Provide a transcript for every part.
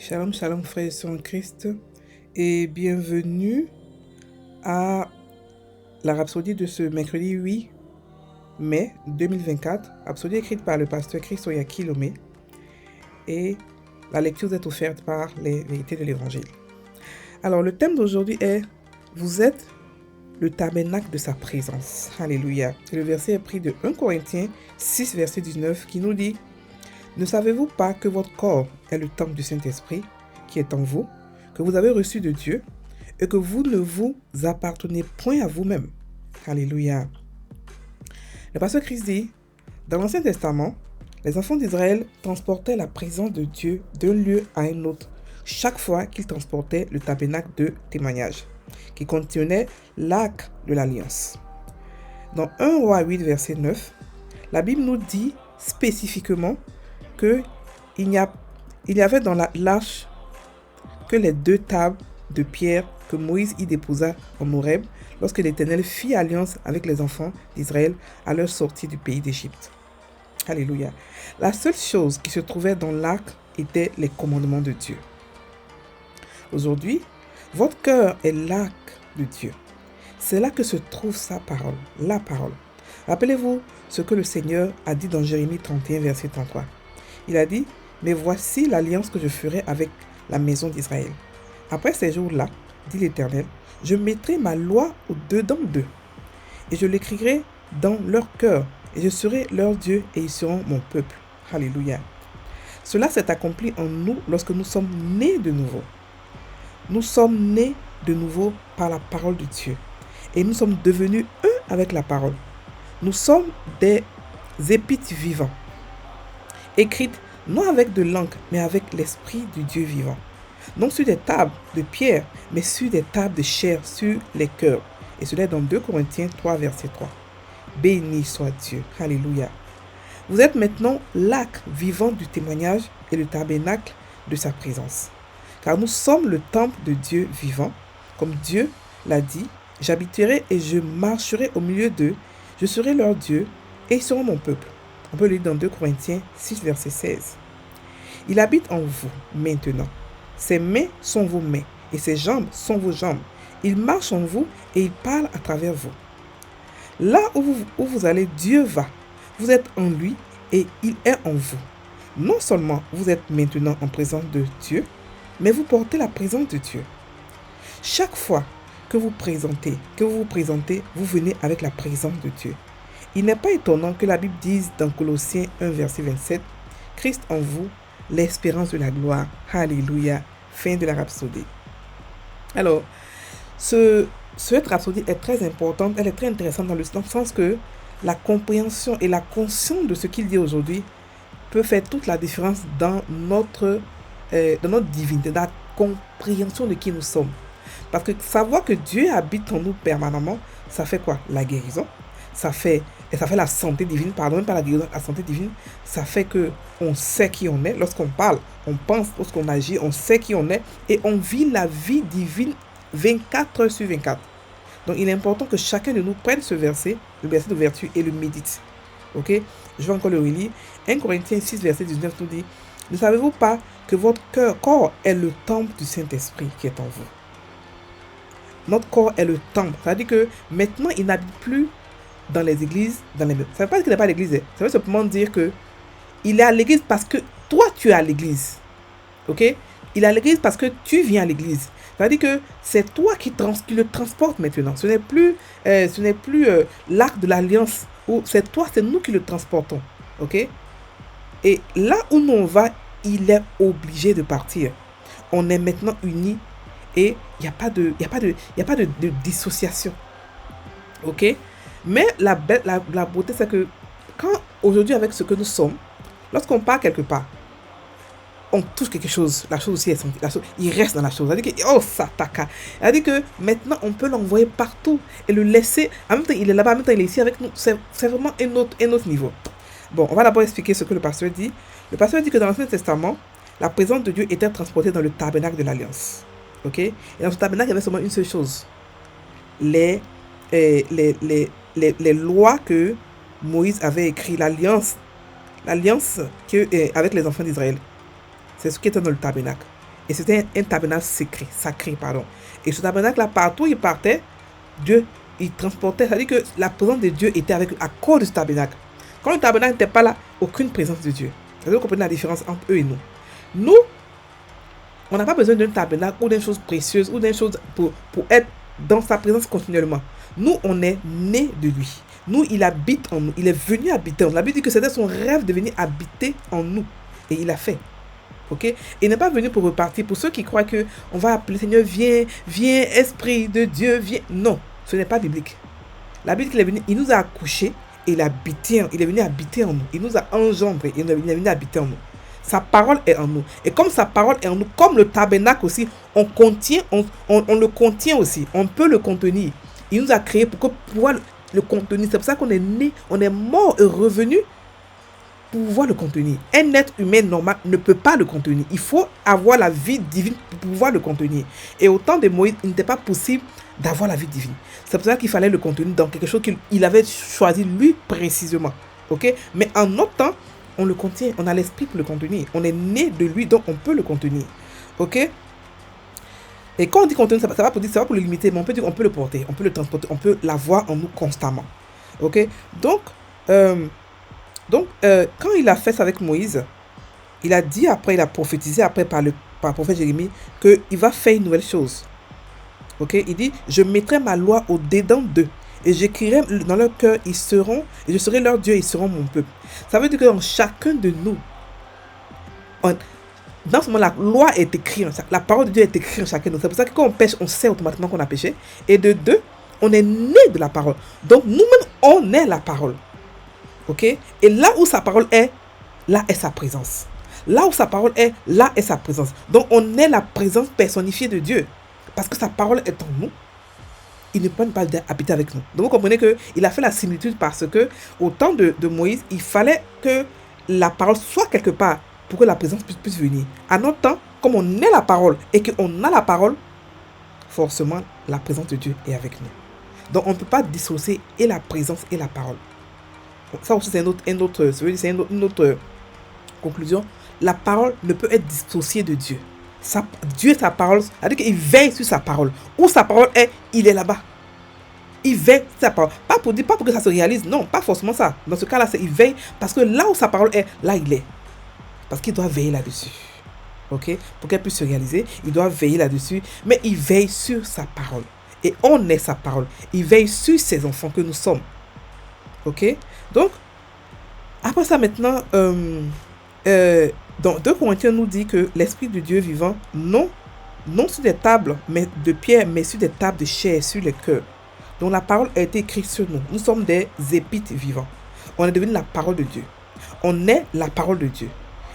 Shalom, shalom frères et sœurs en Christ et bienvenue à la rhapsodie de ce mercredi 8 mai 2024, rhapsodie écrite par le pasteur Christoya Kilomé et la lecture est offerte par les vérités de l'évangile. Alors le thème d'aujourd'hui est « Vous êtes le tabernacle de sa présence ». Alléluia. Et le verset est pris de 1 Corinthiens 6 verset 19 qui nous dit « Ne savez-vous pas que votre corps est le temple du Saint-Esprit qui est en vous, que vous avez reçu de Dieu, et que vous ne vous appartenez point à vous-même. » Alléluia. Le pasteur Christ dit, dans l'Ancien Testament, les enfants d'Israël transportaient la présence de Dieu d'un lieu à un autre, chaque fois qu'ils transportaient le tabernacle de témoignage, qui contenait l'arc de l'alliance. Dans 1 Roi 8, verset 9, la Bible nous dit spécifiquement qu'il y avait dans l'arche que les 2 tables de pierre que Moïse y déposa en Horeb lorsque l'Éternel fit alliance avec les enfants d'Israël à leur sortie du pays d'Égypte. Alléluia. La seule chose qui se trouvait dans l'arc était les commandements de Dieu. Aujourd'hui, votre cœur est l'arc de Dieu. C'est là que se trouve sa parole, la parole. Rappelez-vous ce que le Seigneur a dit dans Jérémie 31, verset 33. Il a dit, « Mais voici l'alliance que je ferai avec la maison d'Israël. Après ces jours-là, dit l'Éternel, je mettrai ma loi au-dedans d'eux, et je l'écrirai dans leur cœur, et je serai leur Dieu, et ils seront mon peuple. » Alléluia. Cela s'est accompli en nous lorsque nous sommes nés de nouveau. Nous sommes nés de nouveau par la parole de Dieu, et nous sommes devenus un avec la parole. Nous sommes des épîtres vivants, écrites non avec de l'encre, mais avec l'esprit du Dieu vivant. Non sur des tables de pierre, mais sur des tables de chair, sur les cœurs. Et cela est dans 2 Corinthiens 3, verset 3. Béni soit Dieu. Alléluia. Vous êtes maintenant l'arc vivant du témoignage et le tabernacle de sa présence. Car nous sommes le temple de Dieu vivant. Comme Dieu l'a dit, j'habiterai et je marcherai au milieu d'eux. Je serai leur Dieu et ils seront mon peuple. On peut le lire dans 2 Corinthiens 6, verset 16. Il habite en vous maintenant. Ses mains sont vos mains et ses jambes sont vos jambes. Il marche en vous et il parle à travers vous. Là où vous allez, Dieu va. Vous êtes en lui et il est en vous. Non seulement vous êtes maintenant en présence de Dieu, mais vous portez la présence de Dieu. Chaque fois que vous vous présentez, vous venez avec la présence de Dieu. Il n'est pas étonnant que la Bible dise dans Colossiens 1, verset 27, « Christ en vous, l'espérance de la gloire. » Alléluia. Fin de la rhapsodie. Alors, cette rhapsodie est très importante, elle est très intéressante dans le sens que la compréhension et la conscience de ce qu'il dit aujourd'hui peut faire toute la différence dans notre divinité, dans la compréhension de qui nous sommes. Parce que savoir que Dieu habite en nous permanemment, ça fait quoi? La guérison. Ça fait la santé divine, même pas la guérison, la santé divine. Ça fait que on sait qui on est. Lorsqu'on parle, on pense, lorsqu'on agit, on sait qui on est. Et on vit la vie divine 24 heures sur 24. Donc il est important que chacun de nous prenne ce verset, le verset d'ouverture, et le médite. Ok? Je vais encore le relire. 1 Corinthiens 6, verset 19 nous dit, « Ne savez-vous pas que votre corps est le temple du Saint-Esprit qui est en vous? » Notre corps est le temple. Ça veut dire que maintenant, il n'habite plus dans les églises, dans les meubles. Ça ne veut pas dire qu'il n'est pas à l'église. Ça veut simplement dire que il est à l'église parce que toi, tu es à l'église. Ok? Il est à l'église parce que tu viens à l'église. Ça veut dire que c'est toi qui le transportes maintenant. Ce n'est plus l'arc de l'alliance. C'est toi, c'est nous qui le transportons. Ok? Et là où nous on va, il est obligé de partir. On est maintenant unis et il n'y a pas de dissociation. Ok? Mais la beauté, c'est que quand aujourd'hui, avec ce que nous sommes, lorsqu'on part quelque part, on touche quelque chose, la chose aussi est sentie, il reste dans la chose. C'est-à-dire que, oh, ça taka. C'est-à-dire que maintenant, on peut l'envoyer partout et le laisser. En même temps, il est là-bas, en même temps, il est ici avec nous. C'est vraiment un autre niveau. Bon, on va d'abord expliquer ce que le pasteur dit. Le pasteur dit que dans l'Ancien Testament, la présence de Dieu était transportée dans le tabernacle de l'Alliance. Ok? Et dans ce tabernacle, il y avait seulement une seule chose. Les lois que Moïse avait écrites, l'alliance avec les enfants d'Israël. C'est ce qui était dans le tabernacle. Et c'était un tabernacle sacré, pardon. Et ce tabernacle-là, partout où il partait, Dieu, il transportait. C'est-à-dire que la présence de Dieu était avec eux à cause de ce tabernacle. Quand le tabernacle n'était pas là, aucune présence de Dieu. Vous comprenez la différence entre eux et nous. Nous, on n'a pas besoin d'un tabernacle ou d'une chose précieuse ou d'une chose pour être dans sa présence continuellement. Nous, on est nés de lui. Nous, il habite en nous. Il est venu habiter en nous. La Bible dit que c'était son rêve de venir habiter en nous. Et il l'a fait. Ok? Il n'est pas venu pour repartir. Pour ceux qui croient qu'on va appeler Seigneur, viens, viens, Esprit de Dieu, viens. Non, ce n'est pas biblique. La Bible qu'il est venu, il nous a accouchés et il est venu habiter en nous. Il nous a engendrés et il est venu habiter en nous. Sa parole est en nous. Et comme sa parole est en nous, comme le tabernacle aussi, on le contient aussi. On peut le contenir. Il nous a créés pour pouvoir le contenir. C'est pour ça qu'on est né, on est mort et revenu pour pouvoir le contenir. Un être humain normal ne peut pas le contenir. Il faut avoir la vie divine pour pouvoir le contenir. Et au temps de Moïse, il n'était pas possible d'avoir la vie divine. C'est pour ça qu'il fallait le contenir dans quelque chose qu'il avait choisi lui précisément. Ok? Mais en notre temps, on le contient, on a l'esprit pour le contenir. On est né de lui, donc on peut le contenir. Ok? Et quand on dit contenir, ça va pour le limiter, mais on peut dire qu'on peut le porter, on peut le transporter, on peut l'avoir en nous constamment. Ok? Donc, quand il a fait ça avec Moïse, il a dit après, il a prophétisé après par le prophète Jérémie qu'il va faire une nouvelle chose. Ok? Il dit, je mettrai ma loi au-dedans d'eux. Et j'écrirai dans leur cœur, et je serai leur Dieu, ils seront mon peuple. Ça veut dire que dans chacun de nous, dans ce moment, la loi est écrite, la parole de Dieu est écrite en chacun de nous. C'est pour ça que quand on pêche, on sait automatiquement qu'on a péché. Et de deux, on est né de la parole. Donc nous-mêmes, on est la parole. Ok? Et là où sa parole est, là est sa présence. Là où sa parole est, là est sa présence. Donc on est la présence personnifiée de Dieu. Parce que sa parole est en nous. Il ne peut pas habiter avec nous. Donc vous comprenez qu'il a fait la similitude parce que au temps de Moïse, il fallait que la parole soit quelque part pour que la présence puisse venir. À notre temps, comme on est la parole et qu'on a la parole, forcément la présence de Dieu est avec nous. Donc on ne peut pas dissocier et la présence et la parole. Ça aussi c'est une autre conclusion. La parole ne peut être dissociée de Dieu. Dieu est sa parole, c'est-à-dire qu'il veille sur sa parole. Où sa parole est, il est là-bas. Il veille sur sa parole. Pas pour que ça se réalise, non, pas forcément ça. Dans ce cas-là, il veille parce que là où sa parole est, là il est. Parce qu'il doit veiller là-dessus. Ok? Pour qu'elle puisse se réaliser, il doit veiller là-dessus. Mais il veille sur sa parole. Et on est sa parole. Il veille sur ses enfants que nous sommes. Ok? Donc, après ça maintenant, dans 2 Corinthiens nous dit que l'Esprit de Dieu vivant, non sur des tables de pierre, mais sur des tables de chair, sur les cœurs. Donc la parole a été écrite sur nous. Nous sommes des épîtres vivants. On est devenu la parole de Dieu. On est la parole de Dieu.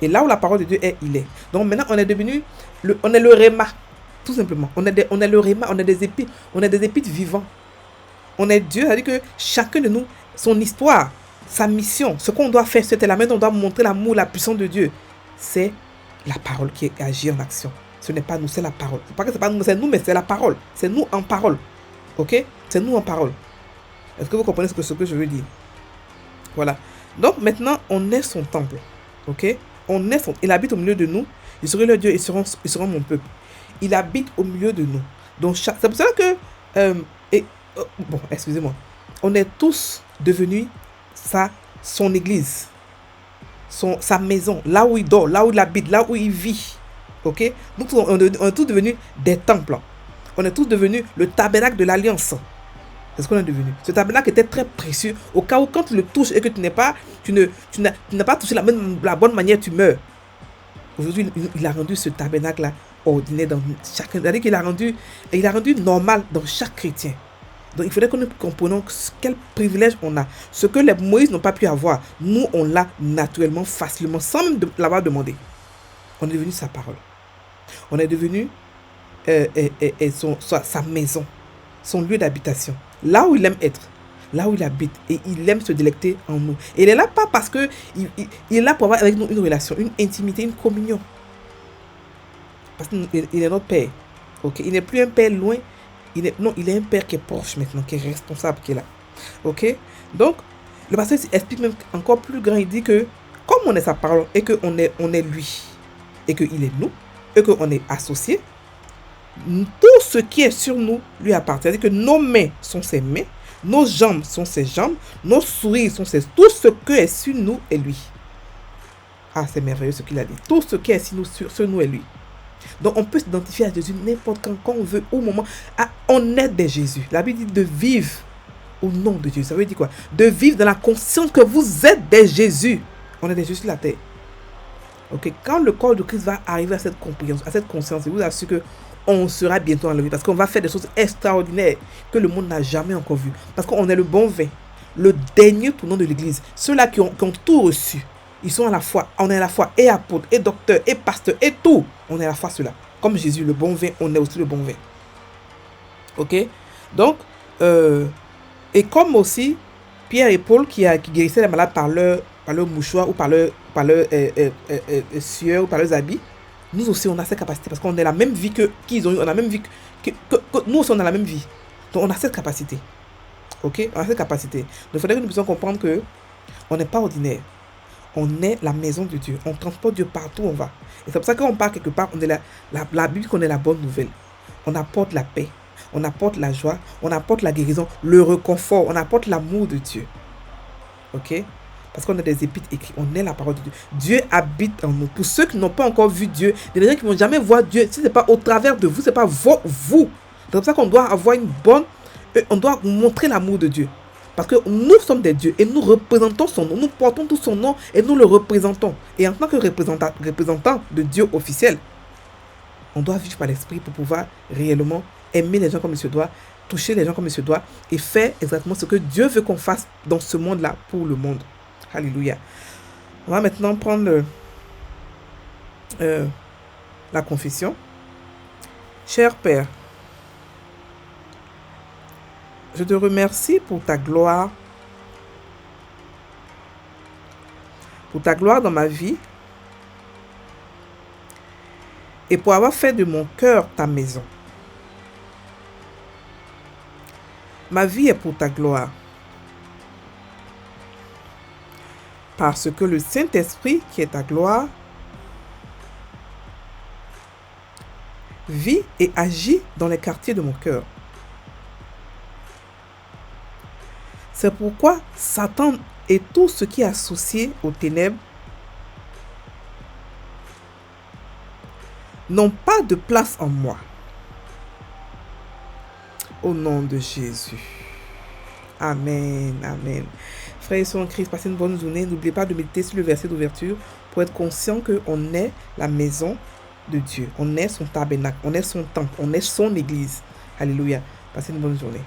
Et là où la parole de Dieu est, il est. Donc maintenant, on est devenu, on est le réma, tout simplement. On est le réma, on est des épîtres vivants. On est Dieu, c'est-à-dire que chacun de nous, son histoire, sa mission, ce qu'on doit faire, c'était la main, on doit montrer l'amour, la puissance de Dieu. C'est la parole qui agit en action. Ce n'est pas nous, c'est la parole. C'est pas que c'est pas nous, c'est nous, mais c'est la parole. C'est nous en parole. Ok? C'est nous en parole. Est-ce que vous comprenez ce que je veux dire? Voilà. Donc maintenant, on est son temple. Ok? Il habite au milieu de nous. Je serai leur Dieu, ils seront mon peuple. Il habite au milieu de nous. Donc c'est pour ça que excusez-moi. On est tous devenus son église. Sa maison, là où il dort, là où il habite, là où il vit. Ok? Donc on est tous devenus des temples. On est tous devenus le tabernacle de l'alliance. C'est ce qu'on est devenu. Ce tabernacle était très précieux. Au cas où quand tu le touches et que tu n'as pas touché la bonne manière, tu meurs. Aujourd'hui, il a rendu ce tabernacle-là ordinaire dans chacun. C'est-à-dire qu'il a rendu normal dans chaque chrétien. Donc il faudrait que nous comprenions quel privilège on a. Ce que les Moïse n'ont pas pu avoir, nous on l'a naturellement, facilement, sans même l'avoir demandé. On est devenu sa parole. On est devenu sa maison, son lieu d'habitation. Là où il aime être, là où il habite. Et il aime se délecter en nous. Et il est là pas parce que il est là pour avoir avec nous une relation, une intimité, une communion. Parce qu'il est notre Père. Ok? Il n'est plus un Père loin. Il est un Père qui est proche maintenant, qui est responsable, qui est là. Ok? Donc, le pasteur explique même encore plus grand. Il dit que, comme on est sa parole et qu'on est lui, et qu'il est nous, et qu'on est associé, tout ce qui est sur nous lui appartient. C'est-à-dire que nos mains sont ses mains, nos jambes sont ses jambes, nos souris sont ses... Tout ce qui est sur nous est lui. Ah, c'est merveilleux ce qu'il a dit. Tout ce qui est sur nous est lui. Donc, on peut s'identifier à Jésus n'importe quand on veut, au moment. Ah, on est des Jésus. La Bible dit de vivre au nom de Jésus. Ça veut dire quoi? De vivre dans la conscience que vous êtes des Jésus. On est des Jésus sur la terre. Ok? Quand le corps de Christ va arriver à cette compréhension, à cette conscience, je vous assure que on sera bientôt enlevé parce qu'on va faire des choses extraordinaires que le monde n'a jamais encore vues. Parce qu'on est le bon vin, le dernier tournant de l'église. Ceux-là qui ont tout reçu, ils sont à la fois, on est à la fois et apôtre, et docteur, et pasteur, et tout. On est à la fois ceux-là. Comme Jésus, le bon vin, on est aussi le bon vin. Ok? Donc, et comme aussi Pierre et Paul qui guérissaient les malades par leur mouchoir ou par leur sueur ou par leurs habits, nous aussi on a cette capacité parce qu'on a la même vie qu'ils ont eu, on a la même vie que nous aussi on a la même vie. Donc on a cette capacité. Ok? On a cette capacité. Donc il faudrait que nous puissions comprendre que on n'est pas ordinaire. On est la maison de Dieu. On transporte Dieu partout où on va. Et c'est pour ça qu'on part quelque part, on est la Bible qu'on est la bonne nouvelle. On apporte la paix, on apporte la joie, on apporte la guérison, le réconfort, on apporte l'amour de Dieu. Ok? Parce qu'on a des épîtres écrits, on est la parole de Dieu. Dieu habite en nous. Pour ceux qui n'ont pas encore vu Dieu, des gens qui ne vont jamais voir Dieu, si ce n'est pas au travers de vous, ce n'est pas vous. C'est pour ça qu'on doit avoir on doit montrer l'amour de Dieu. Parce que nous sommes des dieux et nous représentons son nom. Nous portons tout son nom et nous le représentons. Et en tant que représentant de Dieu officiel, on doit vivre par l'esprit pour pouvoir réellement aimer les gens comme il se doit, toucher les gens comme il se doit et faire exactement ce que Dieu veut qu'on fasse dans ce monde-là pour le monde. Alléluia. On va maintenant prendre la confession. Cher Père, je te remercie pour ta gloire dans ma vie et pour avoir fait de mon cœur ta maison. Ma vie est pour ta gloire. Parce que le Saint-Esprit, qui est ta gloire, vit et agit dans les quartiers de mon cœur. C'est pourquoi Satan et tout ce qui est associé aux ténèbres n'ont pas de place en moi. Au nom de Jésus. Amen, amen. Frères et sœurs en Christ, passez une bonne journée. N'oubliez pas de méditer sur le verset d'ouverture pour être conscient qu'on est la maison de Dieu. On est son tabernacle, on est son temple, on est son église. Alléluia. Passez une bonne journée.